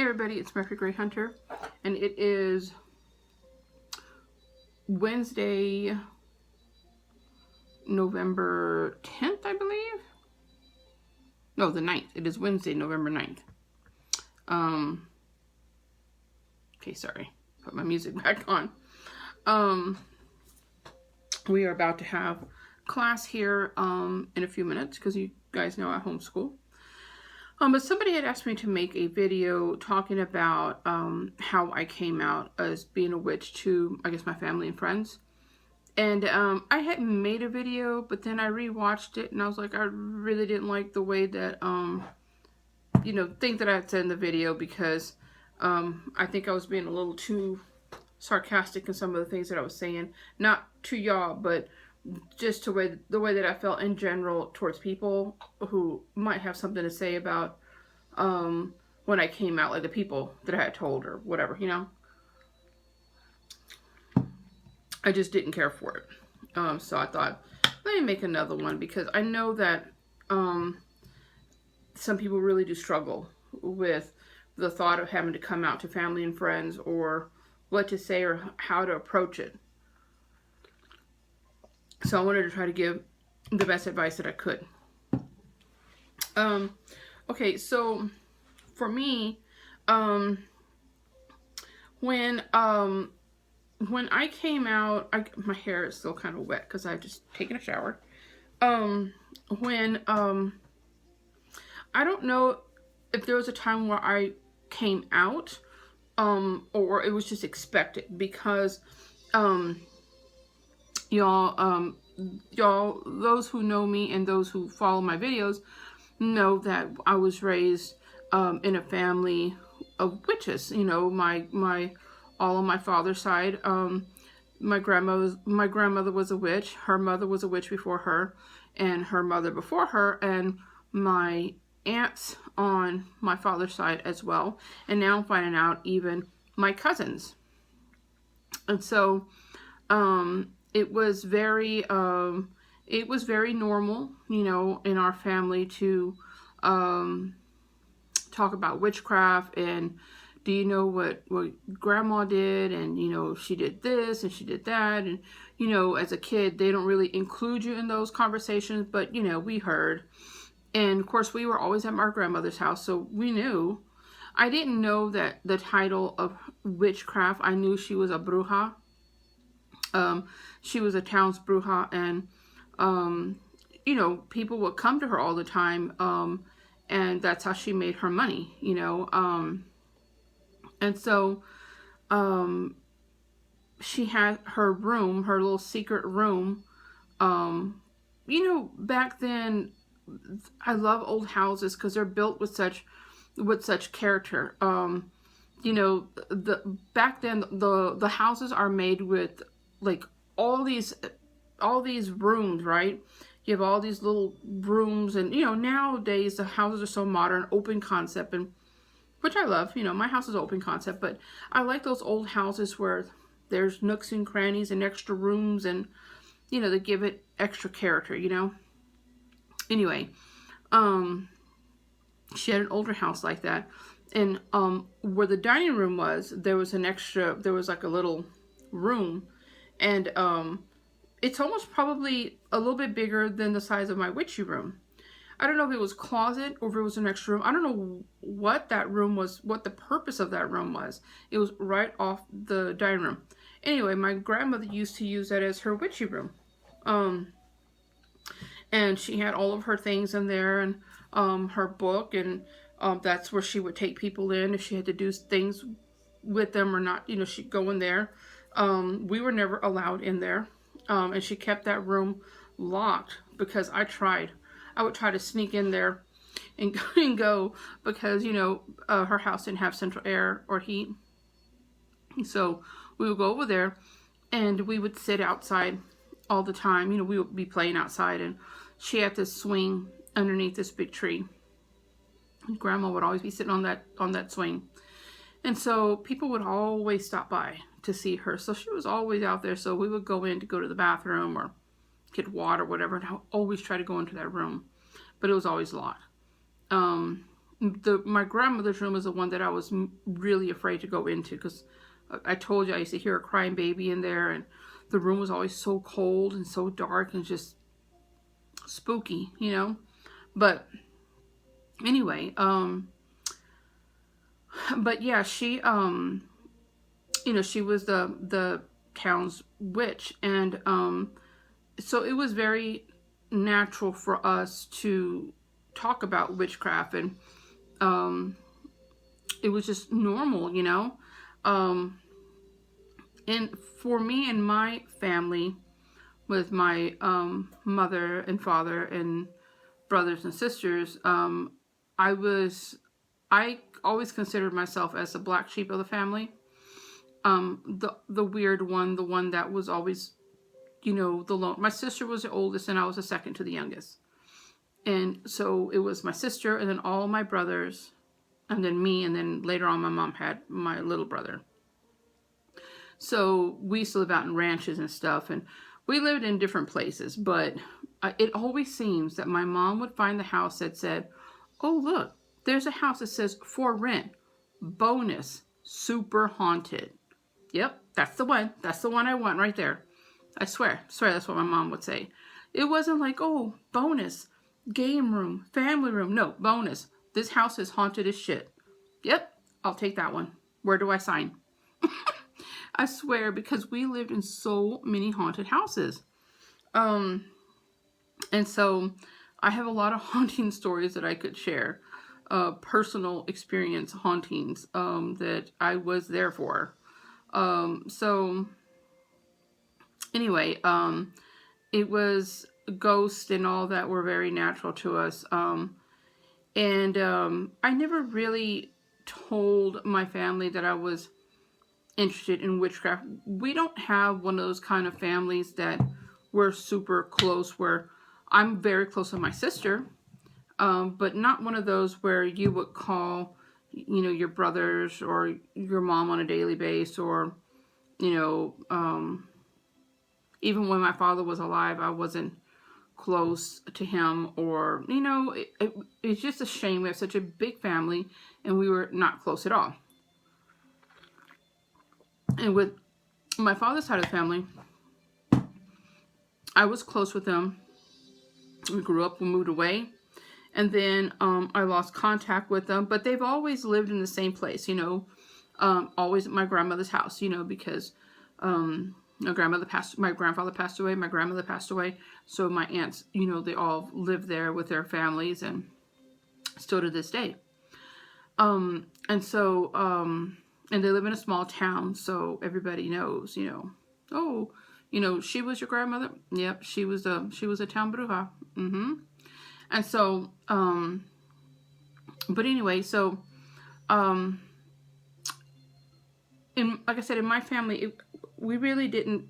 everybody, it's Mercury Gray Hunter, and it is Wednesday, November 10th, I believe. No, the 9th. It is Wednesday, November 9th. Okay, sorry. Put my music back on. We are about to have class here in a few minutes because you guys know I homeschool. But somebody had asked me to make a video talking about how I came out as being a witch to, I guess, my family and friends. And I hadn't made a video, but then I rewatched it and I was like, I really didn't like the way that, things that I had said in the video, because I think I was being a little too sarcastic in some of the things that I was saying. Not to y'all, but just the way that I felt in general towards people who might have something to say about when I came out, like the people that I had told or whatever, I just didn't care for it. So I thought, let me make another one, because I know that some people really do struggle with the thought of having to come out to family and friends, or what to say or how to approach it. So I wanted to try to give the best advice that I could. Okay, so for me, when I came out, my hair is still kind of wet because I've just taken a shower. I don't know if there was a time where I came out, or it was just expected, because y'all, those who know me and those who follow my videos know that I was raised in a family of witches. All on my father's side. My grandmother was a witch. Her mother was a witch before her, and her mother before her, and my aunts on my father's side as well. And now I'm finding out even my cousins. And so it was very normal, in our family to talk about witchcraft and, do you know what grandma did? And, she did this and she did that. And, as a kid, they don't really include you in those conversations, but, we heard. And of course, we were always at my grandmother's house, so we knew. I didn't know that the title of witchcraft. I knew she was a bruja. She was a town's bruja, and, people would come to her all the time, and that's how she made her money, and so, she had her room, her little secret room. Back then, I love old houses because they're built with such character. Back then, the houses are made with like all these rooms, right? You have all these little rooms, and nowadays the houses are so modern, open concept, and which I love. My house is open concept, but I like those old houses where there's nooks and crannies and extra rooms, and they give it extra character. Anyway, she had an older house like that, and where the dining room was, there was like a little room, and it's almost probably a little bit bigger than the size of my witchy room. I don't know if it was closet or if it was an extra room. I don't know what that room was, what the purpose of that room was. It was right off the dining room. Anyway, my grandmother used to use that as her witchy room. And she had all of her things in there, and her book, and that's where she would take people in if she had to do things with them or not. She'd go in there. We were never allowed in there. And she kept that room locked because I would try to sneak in there and go because, her house didn't have central air or heat. So we would go over there and we would sit outside all the time. We would be playing outside, and she had this swing underneath this big tree. And Grandma would always be sitting on that swing. And so people would always stop by to see her. So she was always out there. So we would go in to go to the bathroom or get water, whatever, and I would always try to go into that room. But it was always locked. my grandmother's room is the one that I was really afraid to go into, because I told you I used to hear a crying baby in there, and the room was always so cold and so dark and just spooky, you know. But anyway, but yeah, she you know, she was the town's witch, and so it was very natural for us to talk about witchcraft, and it was just normal, you know. And for me and my family, with my mother and father and brothers and sisters, I always considered myself as the black sheep of the family. The weird one, the one that was always, you know, the lone. My sister was the oldest, and I was the second to the youngest. And so it was my sister, and then all my brothers, and then me, and then later on my mom had my little brother. So we used to live out in ranches and stuff, and we lived in different places, but it always seems that my mom would find the house that said, oh, look, there's a house that says for rent, bonus, super haunted. Yep, that's the one. That's the one I want right there. I swear that's what my mom would say. It wasn't like, oh, bonus, game room, family room. No, bonus. This house is haunted as shit. Yep, I'll take that one. Where do I sign? I swear, because we lived in so many haunted houses. And so I have a lot of haunting stories that I could share. Personal experience hauntings that I was there for. So anyway, it was ghosts and all that were very natural to us. And I never really told my family that I was interested in witchcraft. We don't have one of those kind of families that we're super close, where I'm very close with my sister, but not one of those where you would call, you know, your brothers or your mom on a daily basis, or, you know, even when my father was alive, I wasn't close to him, or, you know, it's just a shame. We have such a big family and we were not close at all. And with my father's side of the family, I was close with them. We grew up, we moved away, and then I lost contact with them. But they've always lived in the same place, you know, always at my grandmother's house, you know, because my grandfather passed away, my grandmother passed away. So my aunts, you know, they all live there with their families, and still to this day. And so, and they live in a small town, so everybody knows, you know, oh, you know, she was your grandmother. Yep, she was a town bruja. And so, but anyway, so, like I said, in my family, we really didn't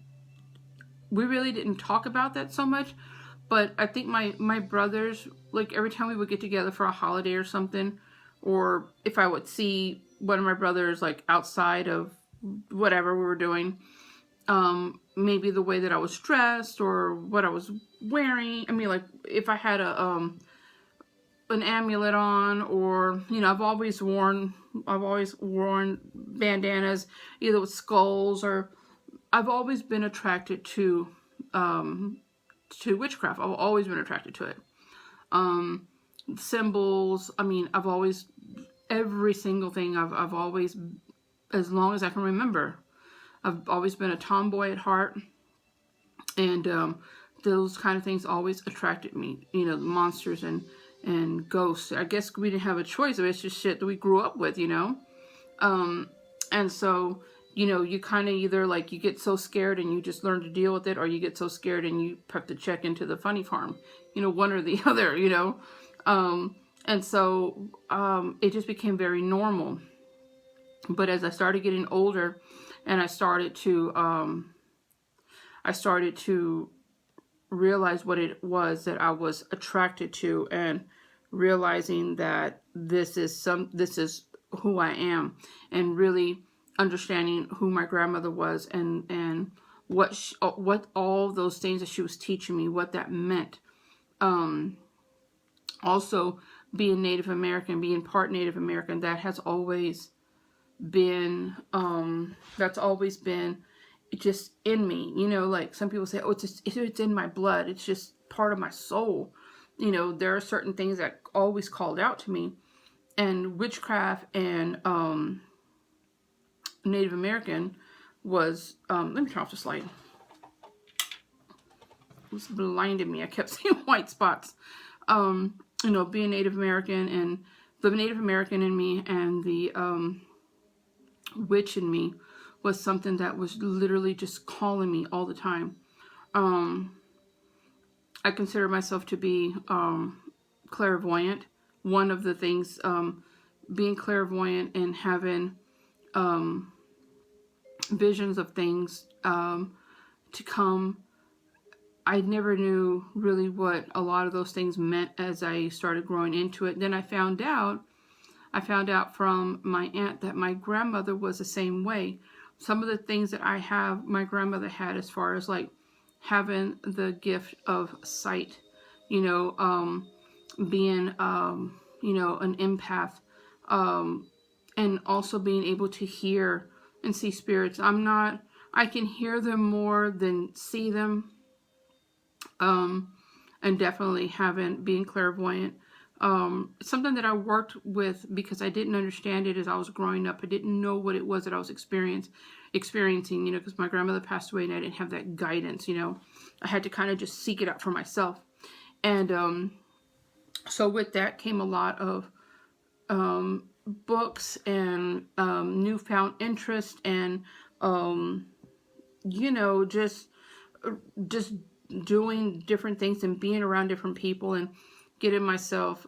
talk about that so much. But I think my brothers, like every time we would get together for a holiday or something, or if I would see one of my brothers like outside of whatever we were doing, maybe the way that I was dressed or what I was wearing. I mean, like if I had an amulet on, or, you know, I've always worn bandanas, either with skulls, or I've always been attracted to witchcraft. I've always been attracted to it. Symbols. I mean, every single thing I've always, as long as I can remember, I've always been a tomboy at heart, and those kind of things always attracted me. You know, monsters and ghosts. I guess we didn't have a choice. It's just shit that we grew up with, you know. And so, you know, you kind of either like you get so scared and you just learn to deal with it, or you get so scared and you have to check into the funny farm. You know, one or the other. You know. And so it just became very normal. But as I started getting older, and I started to realize what it was that I was attracted to, and realizing that this is who I am, and really understanding who my grandmother was, and what all those things that she was teaching me, what that meant. Also being Native American, being part Native American, that has always been, that's always been just in me. You know, like some people say, oh, it's in my blood. It's just part of my soul. You know, there are certain things that always called out to me. And witchcraft and Native American was, let me turn off this light. It was blinding me. I kept seeing white spots. You know, being Native American and the Native American in me and the witch in me was something that was literally just calling me all the time. I consider myself to be clairvoyant. One of the things, being clairvoyant and having visions of things to come. I never knew really what a lot of those things meant as I started growing into it. Then I found out from my aunt that my grandmother was the same way. Some of the things that I have, my grandmother had, as far as like having the gift of sight, you know, being, you know, an empath, and also being able to hear and see spirits. I can hear them more than see them. And definitely being clairvoyant. Something that I worked with because I didn't understand it as I was growing up. I didn't know what it was that I was experiencing, you know, because my grandmother passed away and I didn't have that guidance, you know. I had to kind of just seek it out for myself. And so with that came a lot of books and newfound interest and, you know, just doing different things and being around different people and getting myself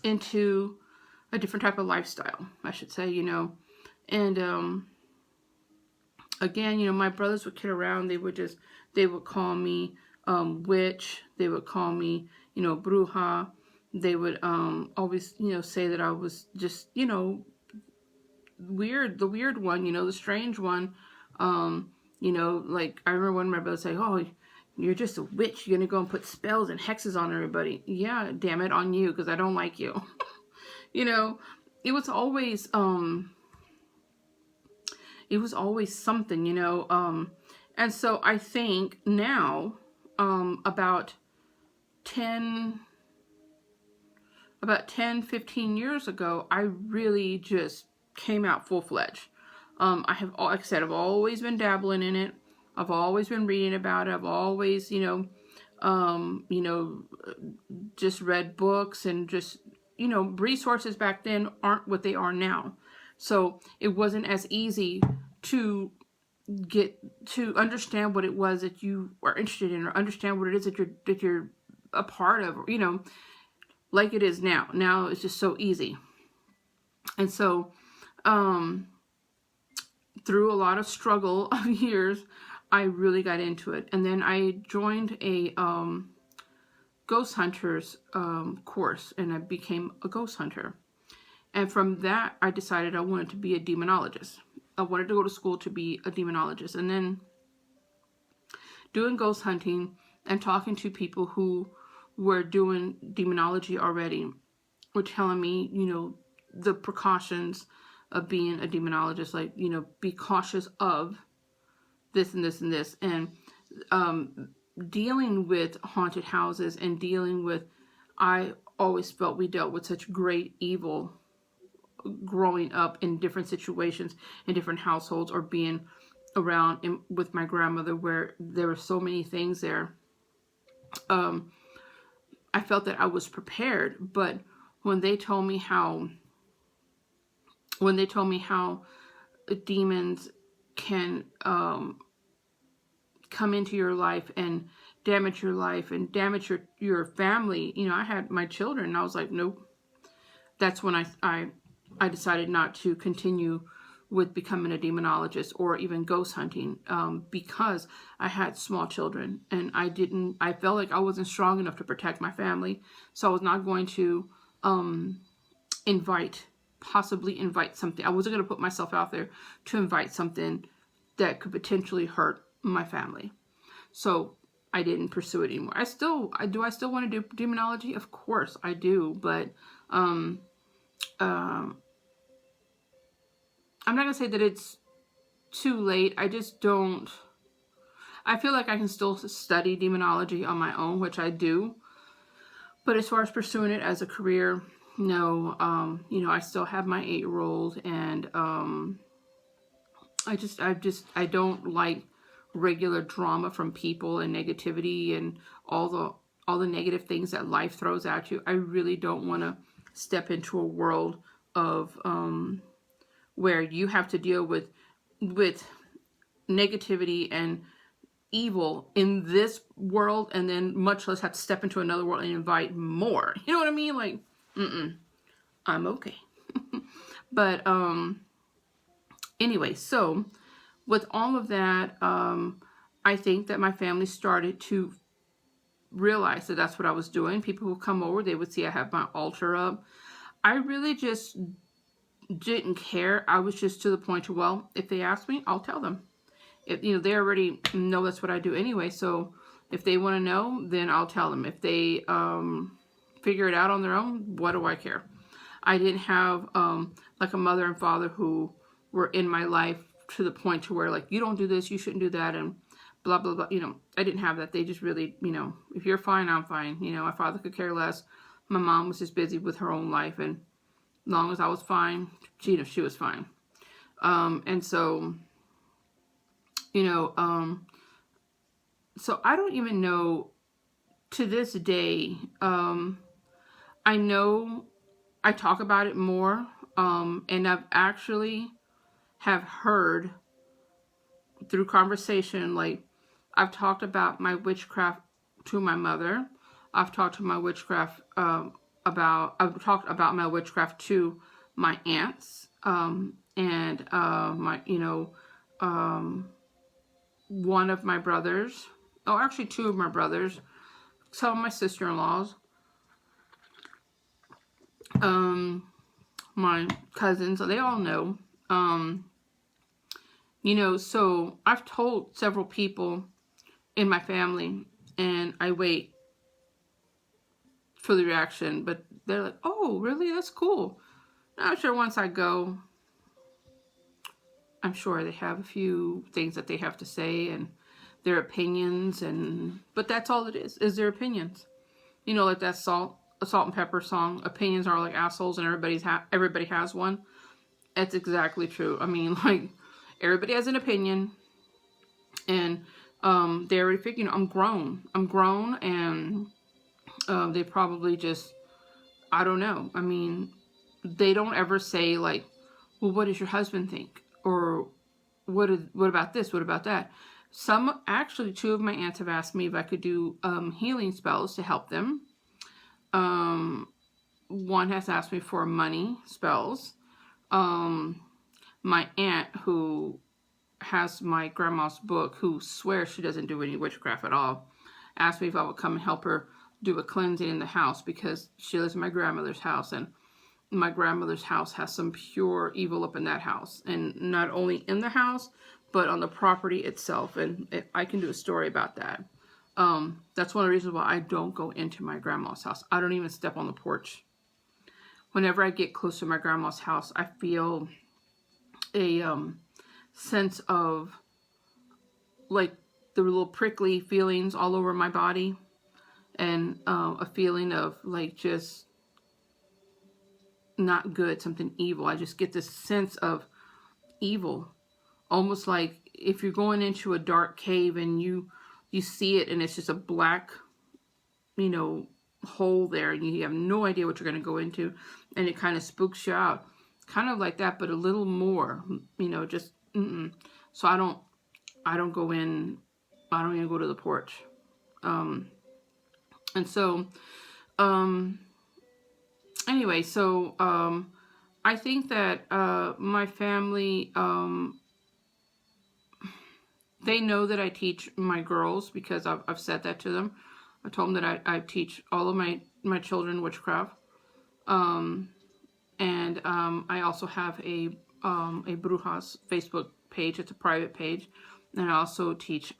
into a different type of lifestyle, I should say, you know. And again, you know, my brothers would kid around. They would call me witch. They would call me, you know, bruja. They would always, you know, say that I was just, you know, the weird one, you know, the strange one. You know, like, I remember one of my brothers say, oh, you're just a witch. You're going to go and put spells and hexes on everybody. Yeah, damn it, on you, because I don't like you. You know, it was always something, you know. And so I think now, about 10, 15 years ago, I really just came out full-fledged. Like I said, I've always been dabbling in it. I've always been reading about it. I've always, you know, just read books and just, you know, resources back then aren't what they are now. So it wasn't as easy to get to understand what it was that you were interested in, or understand what it is that you're a part of, you know, like it is now. Now it's just so easy. And so, through a lot of struggle of years, I really got into it. And then I joined a ghost hunters course, and I became a ghost hunter. And from that, I decided I wanted to be a demonologist. I wanted to go to school to be a demonologist. And then doing ghost hunting and talking to people who were doing demonology already were telling me, you know, the precautions of being a demonologist, like, you know, be cautious of this and this and this. And dealing with haunted houses and dealing with, I always felt we dealt with such great evil growing up in different situations, in different households, or being around with my grandmother, where there were so many things there. I felt that I was prepared, but when they told me how demons can come into your life and damage your life and damage your family, you know, I had my children, and I was like, nope. That's when I decided not to continue with becoming a demonologist or even ghost hunting, because I had small children, and I felt like I wasn't strong enough to protect my family. So I was not going to possibly invite something. I wasn't going to put myself out there to invite something that could potentially hurt my family. So I didn't pursue it anymore. I still want to do demonology? Of course I do, but um, um, I'm not gonna say that it's too late. I just don't. I feel like I can still study demonology on my own, which I do. But as far as pursuing it as a career, no. I still have my 8-year-old, and I don't like regular drama from people and negativity and all the negative things that life throws at you. I really don't want to step into a world of where you have to deal with negativity and evil in this world, and then much less have to step into another world and invite more. You know what I mean? Like, I'm okay. But anyway, so with all of that, I think that my family started to realize that that's what I was doing. People would come over, they would see I have my altar up. I really just didn't care. I was just to the point of, well, if they ask me, I'll tell them. If they already know that's what I do anyway, so if they want to know, then I'll tell them. If they figure it out on their own, what do I care? I didn't have like a mother and father who were in my life to the point to where, like, you don't do this, you shouldn't do that, and blah blah blah. I didn't have that. They just really, if you're fine, I'm fine. My father could care less. My mom was just busy with her own life, and as long as I was fine, she was fine. And so, so I don't even know to this day. I know I talk about it more, and I've actually have heard through conversation, like, I've talked about my witchcraft to my mother. I've talked to my witchcraft I've talked about my witchcraft to my aunts, and my one of my brothers, actually 2 of my brothers, some of my sister-in-laws, my cousins, they all know. So I've told several people in my family, and I wait for the reaction, but they're like, oh, really? That's cool. I'm sure once I go, I'm sure they have a few things that they have to say and their opinions, but that's all it is their opinions. Like that salt and pepper song, opinions are like assholes, and everybody has one. That's exactly true. I mean, like, everybody has an opinion, and they already figure, I'm grown, and they probably just, I don't know. I mean, they don't ever say, like, well, what does your husband think? Or what about this? What about that? Actually, 2 of my aunts have asked me if I could do healing spells to help them. One has asked me for money spells. My aunt, who has my grandma's book, who swears she doesn't do any witchcraft at all, asked me if I would come and help her do a cleansing in the house, because she lives in my grandmother's house, and my grandmother's house has some pure evil up in that house, and not only in the house, but on the property itself. And I can do a story about that. That's one of the reasons why I don't go into my grandma's house. I don't even step on the porch. Whenever I get close to my grandma's house, I feel a sense of, like, the little prickly feelings all over my body, and a feeling of, like, just not good, something evil. I just get this sense of evil, almost like if you're going into a dark cave and you see it, and it's just a black hole there, and you have no idea what you're going to go into, and it kind of spooks you out, kind of like that, but a little more, just so I don't go in. I don't even go to the porch. And so anyway, so I think that my family, they know that I teach my girls, because I've said that to them. I told them that I teach all of my children witchcraft. And I also have a Brujas Facebook page. It's a private page And I also teach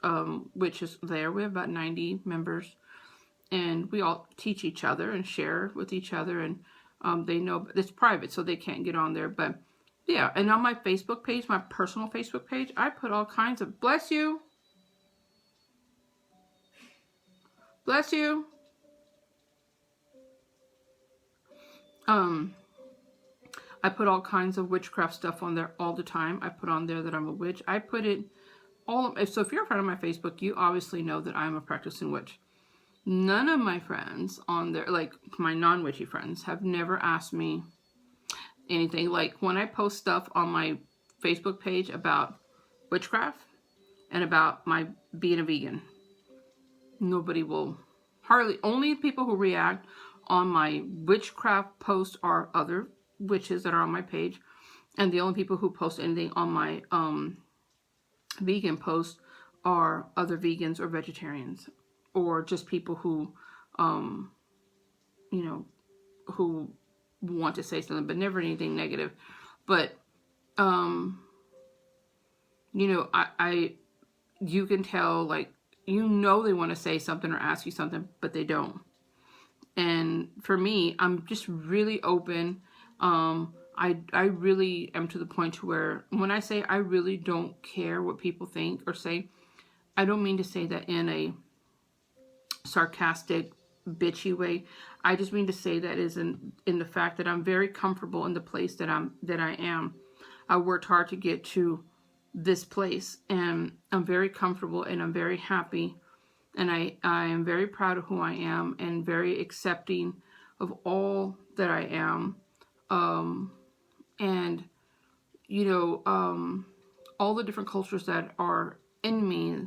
witches there. We have about 90 members, and we all teach each other and share with each other. And they know it's private, so they can't get on there. But yeah, and on my Facebook page, my personal Facebook page, I put all kinds of bless you, bless you. Um, I put all kinds of witchcraft stuff on there all the time. I put on there that I'm a witch. I put it all. So if you're a friend of my Facebook, you obviously know that I'm a practicing witch. None of my friends on there, like my non-witchy friends, have never asked me anything. Like when I post stuff on my Facebook page about witchcraft and about my being a vegan, nobody will, hardly, only people who react on my witchcraft post are other witches that are on my page. And the only people who post anything on my vegan post are other vegans or vegetarians, or just people who, you know, who want to say something, but never anything negative. But, you know, you can tell, like, you know, they want to say something or ask you something, but they don't. And for me, I'm just really open. I really am to the point to where when I say I really don't care what people think or say, I don't mean to say that in a sarcastic, bitchy way. I just mean to say that is in the fact that I'm very comfortable in the place that I am. I worked hard to get to this place, and I'm very comfortable and I'm very happy, and I am very proud of who I am and very accepting of all that I am. And you know, all the different cultures that are in me,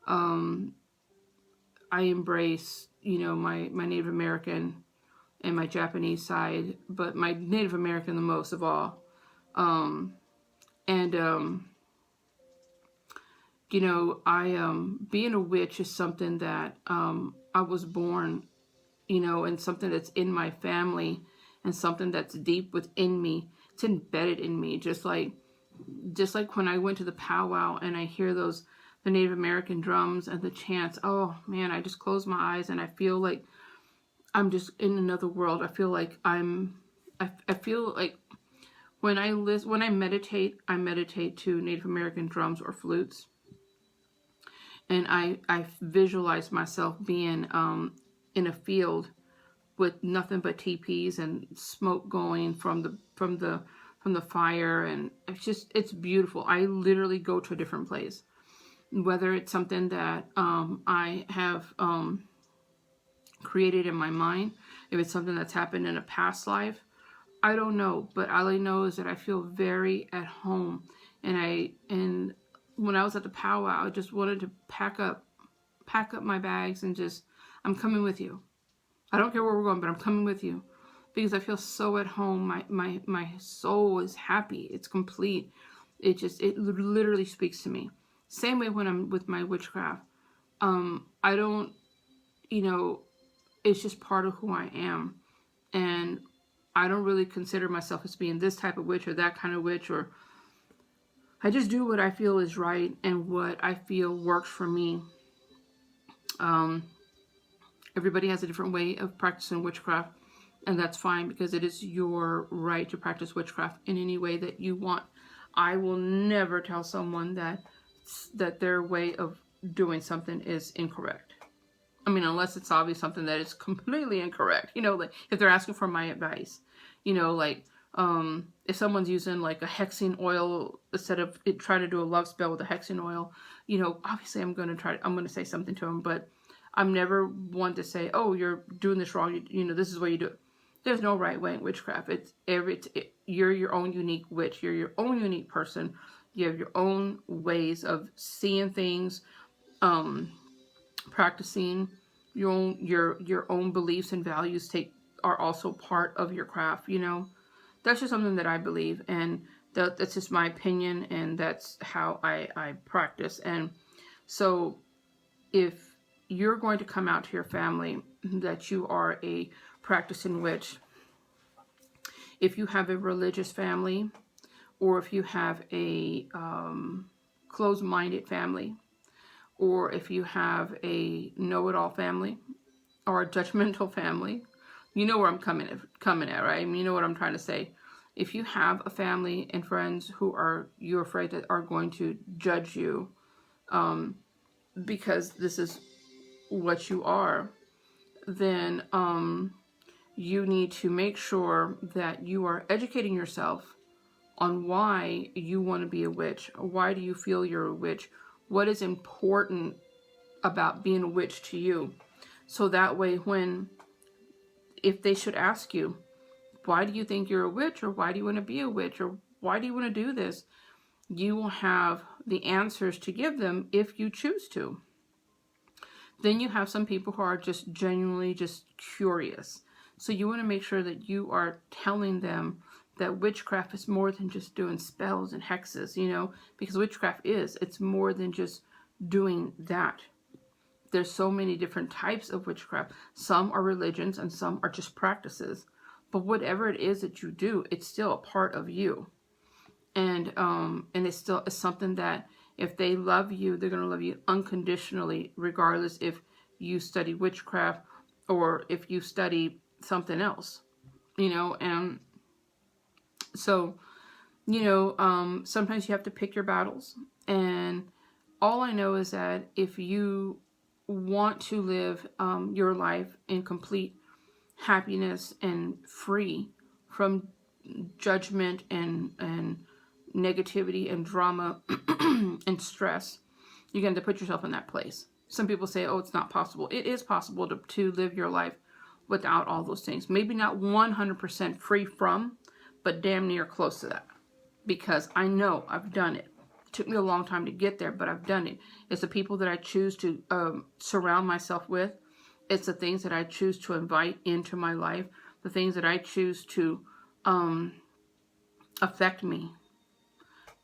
I embrace, you know, my Native American and my Japanese side, but my Native American the most of all. And you know, being a witch is something that I was born, you know, and something that's in my family and something that's deep within me. It's embedded in me, just like when I went to the powwow and I hear the Native American drums and the chants. Oh man, I just close my eyes and I feel like I'm just in another world. I feel like I feel like when I meditate, I meditate to Native American drums or flutes, and I visualize myself being in a field with nothing but teepees and smoke going from the fire, and it's beautiful. I literally go to a different place, whether it's something that I have created in my mind, if it's something that's happened in a past life, I don't know, but all I know is that I feel very at home. And when I was at the powwow, I just wanted to pack up my bags and just, I'm coming with you. I don't care where we're going, but I'm coming with you because I feel so at home. My soul is happy. It's complete. It literally speaks to me. Same way when I'm with my witchcraft. I don't, you know, it's just part of who I am. And I don't really consider myself as being this type of witch or that kind of witch, or I just do what I feel is right and what I feel works for me. Everybody has a different way of practicing witchcraft, and that's fine because it is your right to practice witchcraft in any way that you want. I will never tell someone that their way of doing something is incorrect. I mean, unless it's obvious something that is completely incorrect. You know, like if they're asking for my advice, you know, like if someone's using like a hexing oil instead of trying to do a love spell with a hexing oil, you know, obviously I'm going to say something to them, but I'm never one to say, oh, you're doing this wrong. You know, this is what you do it. There's no right way in witchcraft. You're your own unique witch. You're your own unique person. You have your own ways of seeing things, practicing your own beliefs and values are also part of your craft. You know, that's just something that I believe, and that's just my opinion, and that's how I practice. And so if you're going to come out to your family that you are a practicing witch, if you have a religious family, or if you have a closed-minded family, or if you have a know-it-all family, or a judgmental family, you know where I'm coming at, right? I mean, you know what I'm trying to say. If you have a family and friends who you're afraid that are going to judge you, because this is what you are, then you need to make sure that you are educating yourself on why you want to be a witch. Why do you feel you're a witch? What is important about being a witch to you? So that way, if they should ask you, why do you think you're a witch, or why do you want to be a witch, or why do you want to do this, you will have the answers to give them if you choose to. Then you have some people who are just genuinely just curious. So you want to make sure that you are telling them that witchcraft is more than just doing spells and hexes, because witchcraft it's more than just doing that. There's so many different types of witchcraft. Some are religions and some are just practices. But whatever it is that you do, it's still a part of you. And it's something that if they love you, they're going to love you unconditionally, regardless if you study witchcraft or if you study something else, and so, sometimes you have to pick your battles. And all I know is that if you want to live your life in complete happiness and free from judgment and negativity and drama and stress, you're going to put yourself in that place. Some people say, oh, it's not possible. It is possible to live your life without all those things. Maybe not 100% free from, but damn near close to that. Because I know I've done it. It took me a long time to get there, but I've done it. It's the people that I choose to surround myself with. It's the things that I choose to invite into my life. The things that I choose to affect me.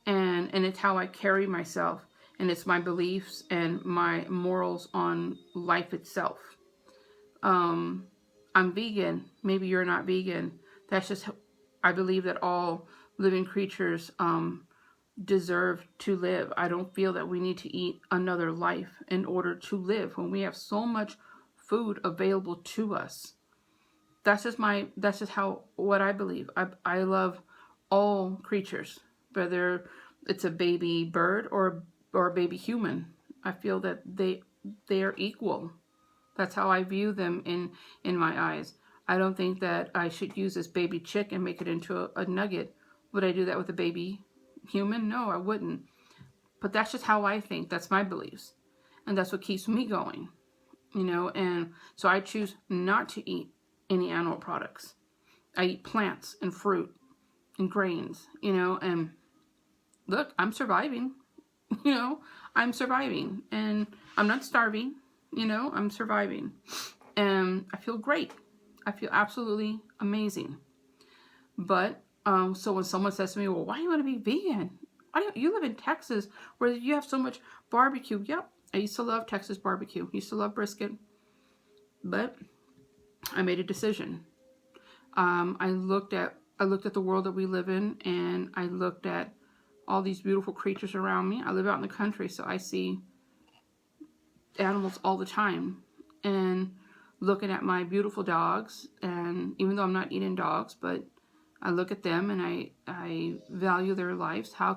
And it's how I carry myself. And it's my beliefs and my morals on life itself. I'm vegan. Maybe you're not vegan. That's just, I believe that all living creatures deserve to live. I don't feel that we need to eat another life in order to live when we have so much food available to us. That's just what I believe. I love all creatures, whether it's a baby bird or a baby human. I feel that they are equal. That's how I view them in my eyes. I don't think that I should use this baby chick and make it into a nugget. Would I do that with a baby human? No, I wouldn't. But that's just how I think. That's my beliefs. And that's what keeps me going. And so I choose not to eat any animal products. I eat plants and fruit and grains, and look, I'm surviving. I'm surviving. And I'm not starving. I'm surviving. And I feel great. I feel absolutely amazing. But, so when someone says to me, well, why do you want to be vegan? You live in Texas where you have so much barbecue. Yep, I used to love Texas barbecue. I used to love brisket. But I made a decision. I looked at the world that we live in, and I looked at all these beautiful creatures around me. I live out in the country, so I see animals all the time. And looking at my beautiful dogs, and even though I'm not eating dogs, but I look at them and I value their lives. How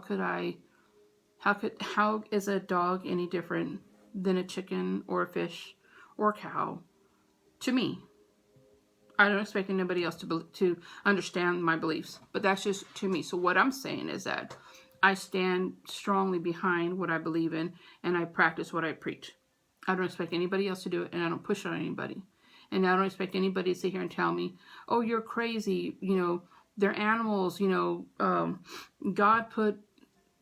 is a dog any different than a chicken or a fish or a cow to me? I don't expect anybody else to understand my beliefs, but that's just to me. So what I'm saying is that I stand strongly behind what I believe in, and I practice what I preach. I don't expect anybody else to do it, and I don't push it on anybody. And I don't expect anybody to sit here and tell me, oh, you're crazy. They're animals. God put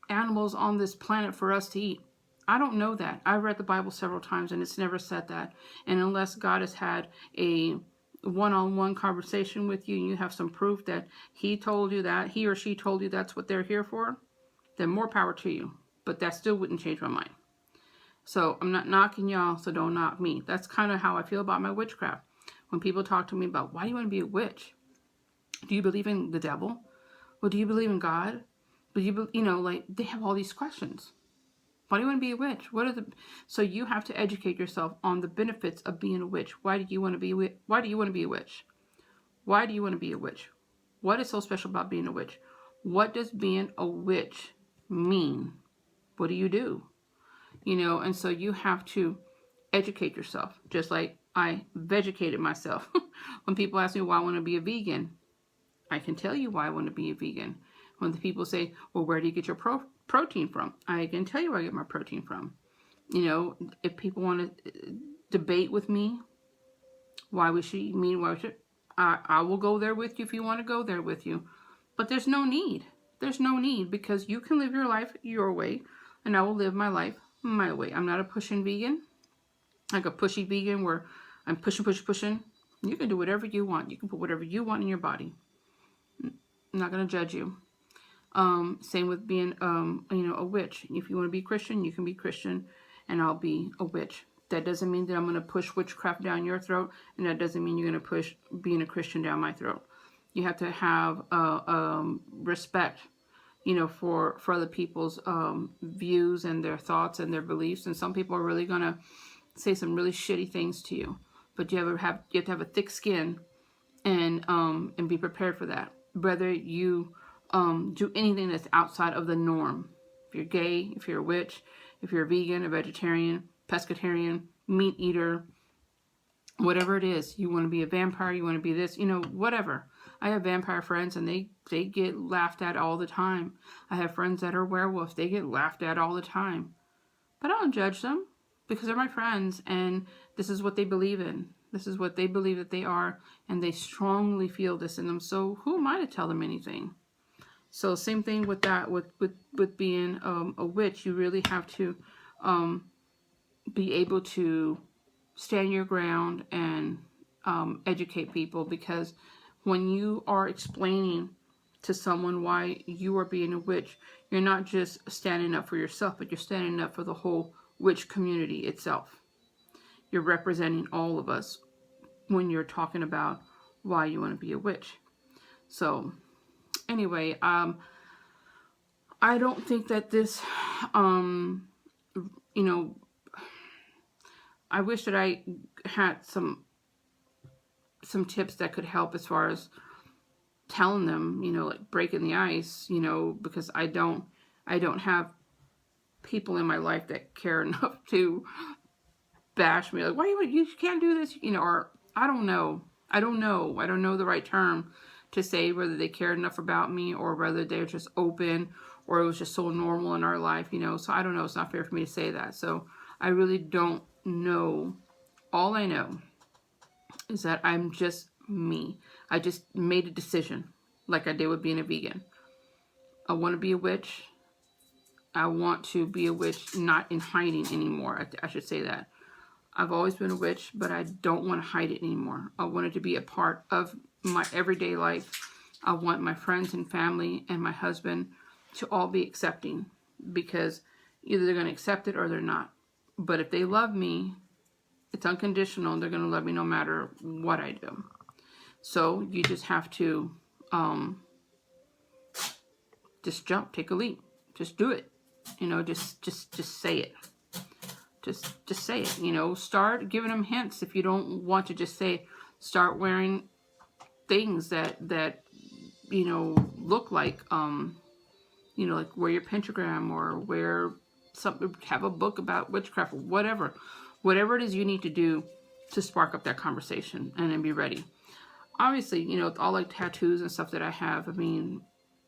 animals on this planet for us to eat. I don't know that. I've read the Bible several times, and it's never said that. And unless God has had a one-on-one conversation with you, and you have some proof that he or she told you that's what they're here for, then more power to you. But that still wouldn't change my mind. So I'm not knocking y'all, so don't knock me. That's kind of how I feel about my witchcraft. When people talk to me about, why do you want to be a witch? Do you believe in the devil? Well, do you believe in God? But they have all these questions. Why do you want to be a witch? What are the So you have to educate yourself on the benefits of being a witch. Why do you want to be a witch? Why do you want to be a witch? Why do you want to be a witch? What is so special about being a witch? What does being a witch mean? What do you do? And so you have to educate yourself, just like I vegucated myself. When people ask me why I want to be a vegan, I can tell you why I want to be a vegan. When the people say, well, where do you get your protein from? I can tell you where I get my protein from. If people want to debate with me why we should eat meat, I will go there with you if you want to go there with you. But there's no need. There's no need, because you can live your life your way, and I will live my life my way. I'm not a pushing vegan, like a pushy vegan where I'm pushing. You can do whatever you want. You can put whatever you want in your body. I'm not going to judge you. Same with being, a witch. If you want to be Christian, you can be Christian, and I'll be a witch. That doesn't mean that I'm going to push witchcraft down your throat, and that doesn't mean you're going to push being a Christian down my throat. You have to have respect, for other people's views and their thoughts and their beliefs. And some people are really going to say some really shitty things to you, but you have to have a thick skin and be prepared for that. Whether you do anything that's outside of the norm. If you're gay, if you're a witch, if you're a vegan, a vegetarian, pescatarian, meat eater, whatever it is, you want to be a vampire, you want to be this, whatever. I have vampire friends, and they get laughed at all the time. I have friends that are werewolves. They get laughed at all the time. But I don't judge them, because they're my friends, and this is what they believe in. This is what they believe that they are, and they strongly feel this in them. So who am I to tell them anything? So same thing with that, with being a witch. You really have to be able to stand your ground and educate people, because when you are explaining to someone why you are being a witch, you're not just standing up for yourself, but you're standing up for the whole witch community itself. You're representing all of us when you're talking about why you want to be a witch. So anyway, I don't think that this, I wish that I had some tips that could help as far as telling them, like breaking the ice, because I don't have people in my life that care enough to bash me, like, why you can't do this, or I don't know the right term to say, whether they care enough about me or whether they're just open, or it was just so normal in our life, so I don't know. It's not fair for me to say that. So I really don't know. All I know is that I'm just me. I just made a decision, like I did with being a vegan. I want to be a witch. I want to be a witch, not in hiding anymore. I should say that. I've always been a witch, but I don't want to hide it anymore. I want it to be a part of my everyday life. I want my friends and family and my husband to all be accepting, because either they're going to accept it or they're not. But if they love me, it's unconditional. They're going to love me no matter what I do. So you just have to just jump, take a leap, just do it. Just say it. Just say it. Start giving them hints. If you don't want to just say, start wearing things that look like like wear your pentagram, or wear something, have a book about witchcraft, or whatever it is you need to do to spark up that conversation, and then be ready. Obviously, all like tattoos and stuff that I have. I mean,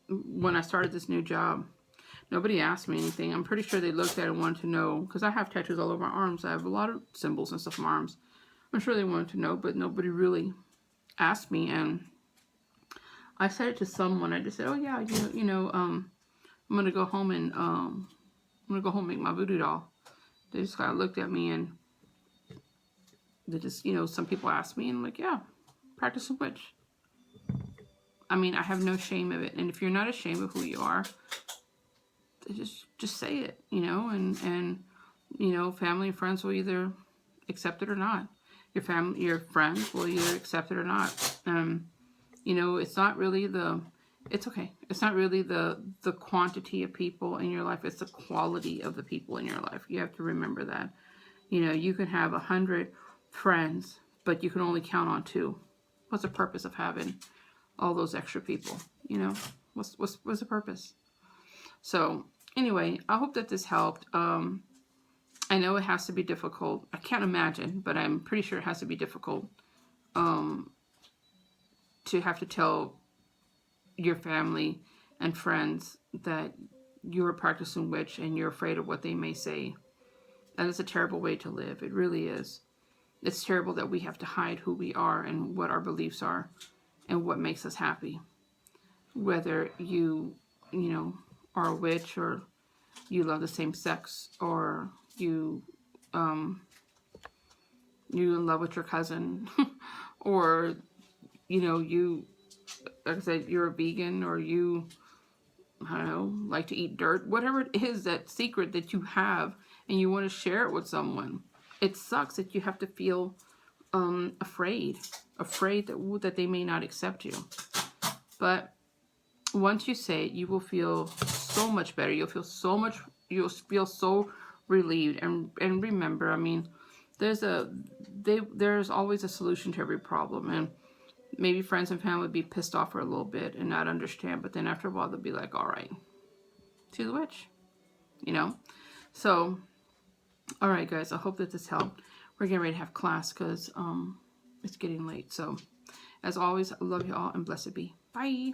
when I started this new job, nobody asked me anything. I'm pretty sure they looked at it and wanted to know, because I have tattoos all over my arms. I have a lot of symbols and stuff on my arms. I'm sure they wanted to know, but nobody really asked me. And I said it to someone. I just said, oh yeah, I'm gonna go home and make my voodoo doll. They just kind of looked at me, and they just, some people asked me, and I'm like, yeah, practice a witch. I mean, I have no shame of it. And if you're not ashamed of who you are, just say it, and family and friends will either accept it or not. Your friends will either accept it or not. It's not really It's okay. It's not really the quantity of people in your life. It's the quality of the people in your life. You have to remember that. You know, you can have 100 friends, but you can only count on 2. What's the purpose of having all those extra people? You know, what's the purpose? So anyway, I hope that this helped. I know it has to be difficult. I can't imagine, but I'm pretty sure it has to be difficult to have to tell your family and friends that you're a practicing witch and you're afraid of what they may say. That is a terrible way to live. It really is. It's terrible that we have to hide who we are and what our beliefs are and what makes us happy. Whether you know, are a witch, or you love the same sex, or you in love with your cousin, or you know, you, like I said, you're a vegan, or you, I don't know, like to eat dirt, whatever it is, that secret that you have and you want to share it with someone. It sucks that you have to feel afraid that they may not accept you. But once you say it, you will feel so much better. You'll feel so relieved. And remember, I mean, there's always a solution to every problem. And maybe friends and family would be pissed off for a little bit and not understand, but then after a while they'll be like, all right, she's a witch, you know? So, all right, guys, I hope that this helped. We're getting ready to have class because it's getting late. So, as always, I love you all and blessed be. Bye.